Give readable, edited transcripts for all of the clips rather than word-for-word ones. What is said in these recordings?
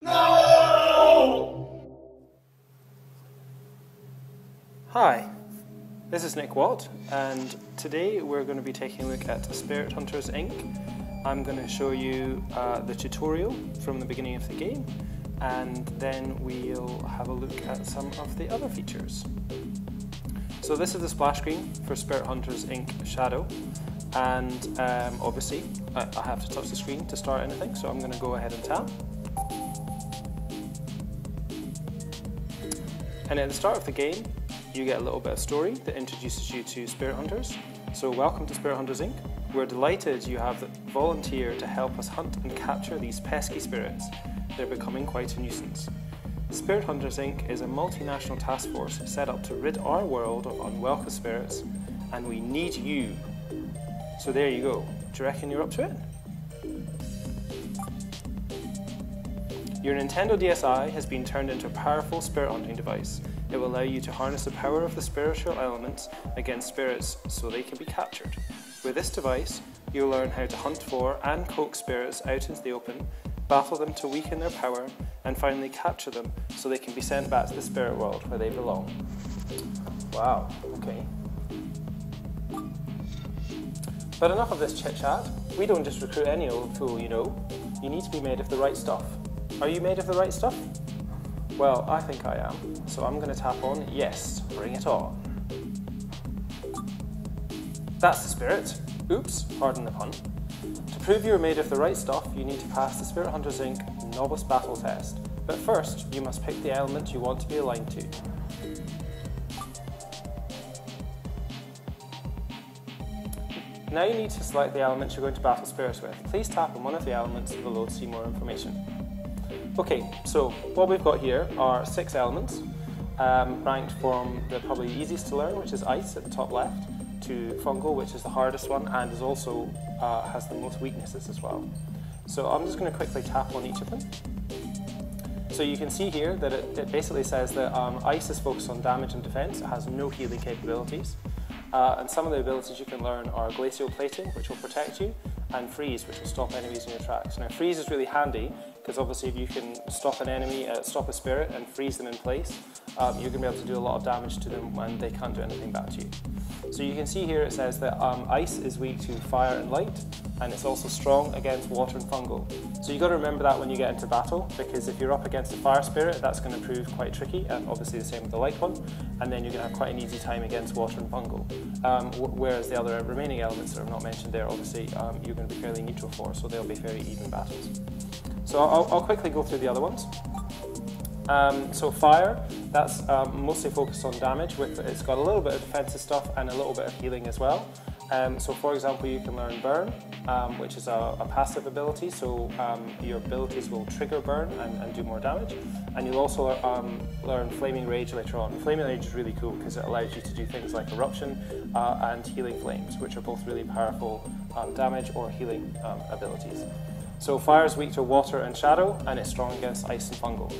Hi, this is Nick Watt, and today we're going to be taking a look at Spirit Hunters Inc. I'm going to show you the tutorial from the beginning of the game, and then we'll have a look at some of the other features. So this is the splash screen for Spirit Hunters Inc. Shadow, and obviously I have to touch the screen to start anything, so I'm going to go ahead and tap. And at the start of the game, you get a little bit of story that introduces you to Spirit Hunters. So welcome to Spirit Hunters Inc. We're delighted you have volunteered to help us hunt and capture these pesky spirits. They're becoming quite a nuisance. Spirit Hunters Inc. is a multinational task force set up to rid our world of unwelcome spirits, and we need you. So there you go. Do you reckon you're up to it? Your Nintendo DSi has been turned into a powerful spirit hunting device. It will allow you to harness the power of the spiritual elements against spirits so they can be captured. With this device, you'll learn how to hunt for and coax spirits out into the open, battle them to weaken their power, and finally capture them so they can be sent back to the spirit world where they belong. Wow, okay. But enough of this chit-chat. We don't just recruit any old fool, you know. You need to be made of the right stuff. Are you made of the right stuff? Well, I think I am, so I'm going to tap on yes, bring it on. That's the spirit. Oops, pardon the pun. To prove you're made of the right stuff, you need to pass the Spirit Hunters Inc. Novice Battle Test. But first, you must pick the element you want to be aligned to. Now you need to select the element you're going to battle spirits with. Please tap on one of the elements below to see more information. Okay, so what we've got here are 6 elements, ranked from the probably easiest to learn, which is ice at the top left, to fungal, which is the hardest one and is also has the most weaknesses as well. So I'm just going to quickly tap on each of them. So you can see here that it basically says that ice is focused on damage and defense. It has no healing capabilities. And some of the abilities you can learn are glacial plating, which will protect you, and freeze, which will stop enemies in your tracks. Now freeze is really handy because obviously if you can stop an enemy, stop a spirit and freeze them in place, you're going to be able to do a lot of damage to them and they can't do anything back to you. So you can see here it says that ice is weak to fire and light, and it's also strong against water and fungal. So you've got to remember that when you get into battle, because if you're up against a fire spirit, that's going to prove quite tricky, and obviously the same with the light one, and then you're going to have quite an easy time against water and fungal. Whereas the other remaining elements that are not mentioned there, obviously you're going to be fairly neutral for, so they'll be very even battles. So I'll quickly go through the other ones. So fire, that's mostly focused on damage. It's got a little bit of defensive stuff and a little bit of healing as well. So for example, you can learn burn, which is a passive ability, so your abilities will trigger burn and do more damage. And you'll also learn flaming rage later on. Flaming rage is really cool because it allows you to do things like eruption and healing flames, which are both really powerful damage or healing abilities. So fire is weak to water and shadow, and it's strong against ice and fungal.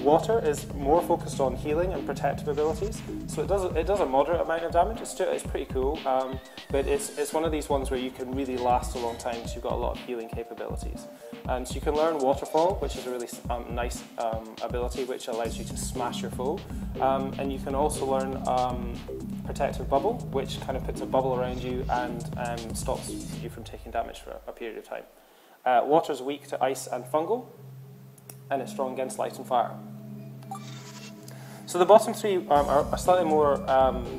Water is more focused on healing and protective abilities, so it does a moderate amount of damage. It's pretty cool, but it's one of these ones where you can really last a long time because you've got a lot of healing capabilities. So you can learn Waterfall, which is a really nice ability which allows you to smash your foe, and you can also learn Protective Bubble, which kind of puts a bubble around you and stops you from taking damage for a period of time. Water is weak to ice and fungal, and it's strong against light and fire. So the bottom 3 are slightly more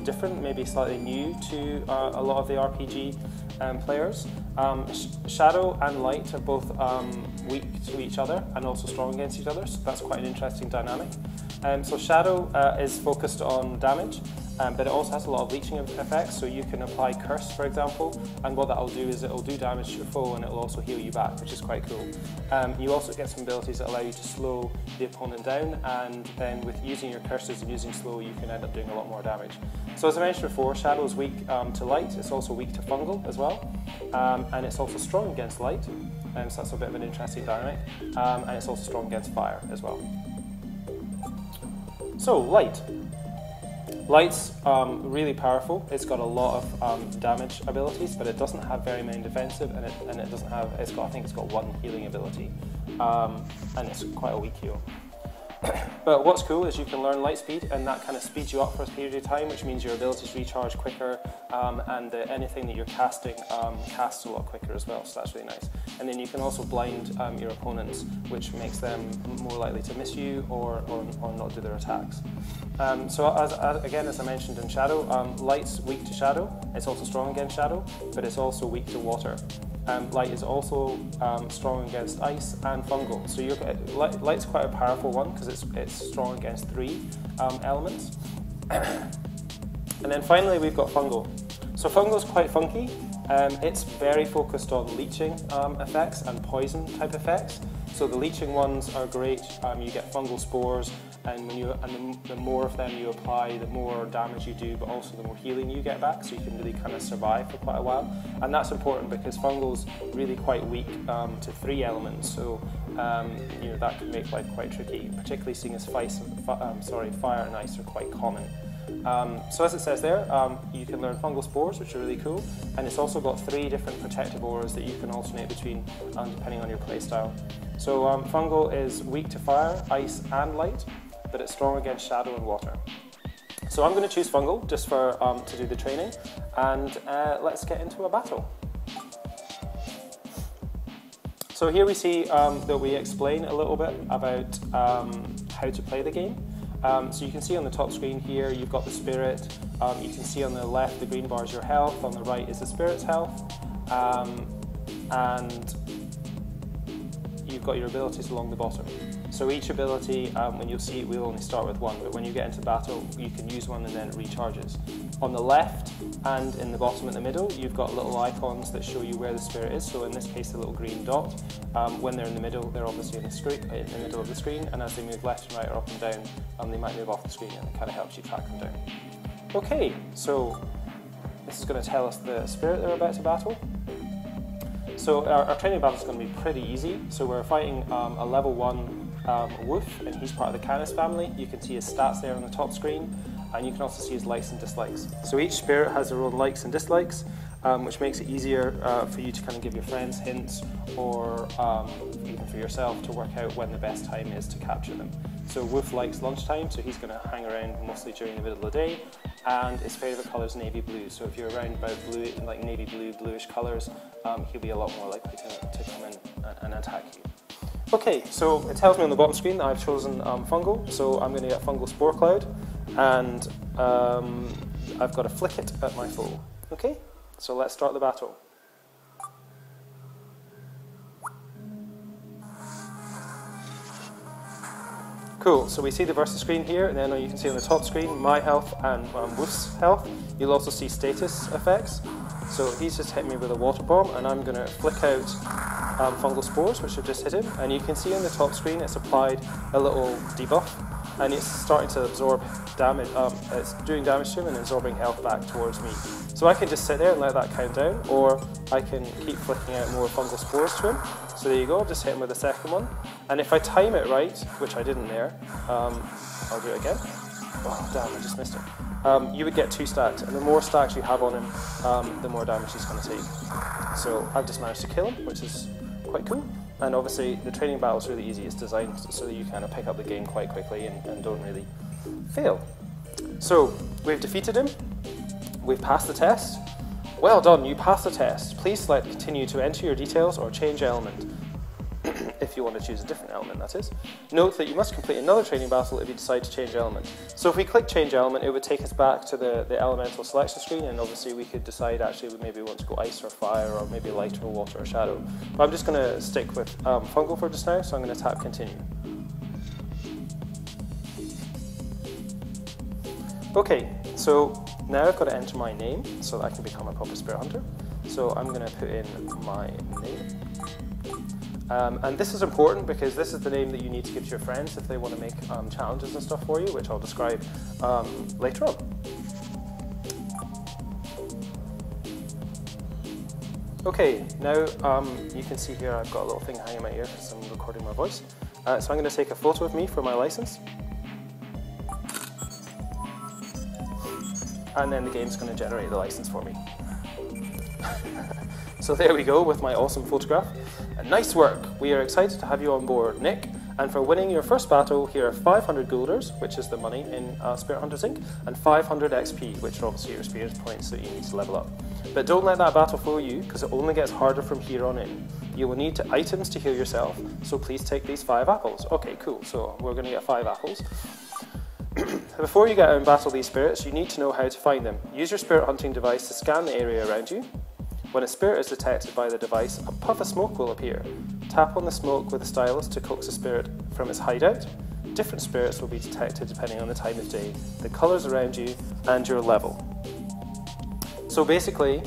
different, maybe slightly new to a lot of the RPG players. Shadow and light are both weak to each other and also strong against each other, so that's quite an interesting dynamic. So Shadow is focused on damage, but it also has a lot of leeching effects, so you can apply Curse, for example, and what that will do is it will do damage to your foe and it will also heal you back, which is quite cool. You also get some abilities that allow you to slow the opponent down, and then with using your curses and using slow, you can end up doing a lot more damage. So as I mentioned before, Shadow is weak to light, it's also weak to fungal as well, and it's also strong against light, so that's a bit of an interesting dynamic, and it's also strong against fire as well. So, light. Light's really powerful. It's got a lot of damage abilities, but it doesn't have very many defensive, and it doesn't have. It's got, I think it's got 1 healing ability, and it's quite a weak heal. But what's cool is you can learn light speed, and that kind of speeds you up for a period of time, which means your abilities recharge quicker, and anything that you're casting casts a lot quicker as well, so that's really nice. And then you can also blind your opponents, which makes them more likely to miss you or not do their attacks. So again, as I mentioned in Shadow, Light's weak to Shadow. It's also strong against Shadow, but it's also weak to Water. Light is also strong against Ice and Fungal. So Light's quite a powerful one because it's strong against 3 elements. And then finally we've got Fungal. So Fungal's quite funky. It's very focused on leeching effects and poison type effects. So the leeching ones are great. You get fungal spores, and the more of them you apply, the more damage you do, but also the more healing you get back. So you can really kind of survive for quite a while, and that's important because fungal's really quite weak to 3 elements. So that can make life quite tricky, particularly seeing as fire and ice are quite common. So as it says there, you can learn fungal spores, which are really cool, and it's also got 3 different protective auras that you can alternate between depending on your playstyle. So fungal is weak to fire, ice and light, but it's strong against shadow and water. So I'm going to choose fungal just for to do the training, and let's get into a battle. So here we see that we explain a little bit about how to play the game. So you can see on the top screen here, you've got the spirit. You can see on the left, the green bar is your health. On the right is the spirit's health. And you've got your abilities along the bottom. So each ability, when you'll see it, we'll only start with 1, but when you get into battle, you can use 1 and then it recharges. On the left and in the bottom and the middle, you've got little icons that show you where the spirit is. So in this case, the little green dot. When they're in the middle, they're obviously in the middle of the screen, and as they move left and right or up and down, they might move off the screen, and it kind of helps you track them down. Okay, so this is going to tell us the spirit they're about to battle. So our training battle is going to be pretty easy. So we're fighting a level 1 wolf, and he's part of the Canis family. You can see his stats there on the top screen, and you can also see his likes and dislikes. So each spirit has their own likes and dislikes, which makes it easier for you to kind of give your friends hints, or even for yourself to work out when the best time is to capture them. So Wolf likes lunchtime, so he's going to hang around mostly during the middle of the day, and his favourite colour is navy blue. So if you're around about blue, like navy blue, bluish colours, he'll be a lot more likely to come in and attack you. Okay, so it tells me on the bottom screen that I've chosen fungal, so I'm going to get fungal spore cloud, and I've got to flick it at my foe. Okay, so let's start the battle. Cool, so we see the versus screen here, and then you can see on the top screen my health and Wolf's health. You'll also see status effects. So he's just hit me with a water bomb, and I'm going to flick out fungal spores, which have just hit him. And you can see on the top screen it's applied a little debuff, and it's starting to absorb damage. It's doing damage to him and absorbing health back towards me. So I can just sit there and let that count down, or I can keep flicking out more fungal spores to him. So there you go, just hit him with the second one. And if I time it right, which I didn't there, I'll do it again. Oh damn, I just missed it. You would get 2 stacks, and the more stacks you have on him, the more damage he's going to take. So I've just managed to kill him, which is quite cool. And obviously the training battle is really easy. It's designed so that you kind of pick up the game quite quickly and don't really fail. So we've defeated him. We've passed the test. Well done, you passed the test. Please select continue to enter your details or change element. If you want to choose a different element, that is. Note that you must complete another training battle if you decide to change element. So if we click change element, it would take us back to the elemental selection screen, and obviously we could decide actually maybe we want to go ice or fire, or maybe light or water or shadow. But I'm just going to stick with fungal for just now, so I'm going to tap continue. Okay, so now I've got to enter my name so that I can become a proper spirit hunter. So I'm going to put in my name. And this is important because this is the name that you need to give to your friends if they want to make challenges and stuff for you, which I'll describe later on. Okay, now you can see here I've got a little thing hanging in my ear because I'm recording my voice. So I'm going to take a photo of me for my license. and then the game's going to generate the license for me. So there we go with my awesome photograph. And nice work! We are excited to have you on board, Nick. And for winning your first battle, here are 500 guilders, which is the money in Spirit Hunters Inc., and 500 XP, which are obviously your experience points that you need to level up. But don't let that battle fool you, because it only gets harder from here on in. You will need items to heal yourself, so please take these 5 apples. Okay, cool, so we're going to get 5 apples. Before you get out and battle these spirits, you need to know how to find them. Use your spirit hunting device to scan the area around you. When a spirit is detected by the device, a puff of smoke will appear. Tap on the smoke with a stylus to coax a spirit from its hideout. Different spirits will be detected depending on the time of day, the colours around you, and your level. So basically,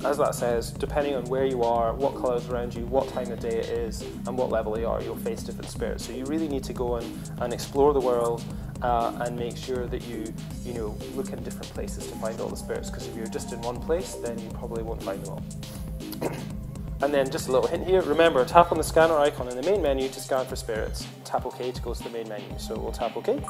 as that says, depending on where you are, what colours around you, what time of day it is, and what level you are, you'll face different spirits. So you really need to go and explore the world and make sure that you look in different places to find all the spirits, because if you're just in one place, then you probably won't find them all. And then just a little hint here, remember, tap on the scanner icon in the main menu to scan for spirits. Tap OK to go to the main menu, so we'll tap OK.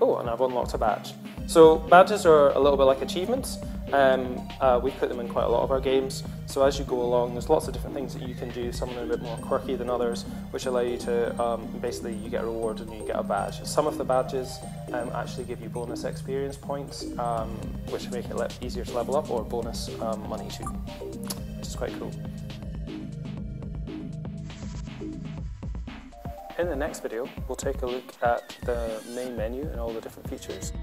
Oh, and I've unlocked a badge. So badges are a little bit like achievements. We put them in quite a lot of our games, so as you go along there's lots of different things that you can do, some of them are a bit more quirky than others, which allow you to, basically you get a reward and you get a badge. Some of the badges actually give you bonus experience points, which make it easier to level up, or bonus money too, which is quite cool. In the next video, we'll take a look at the main menu and all the different features.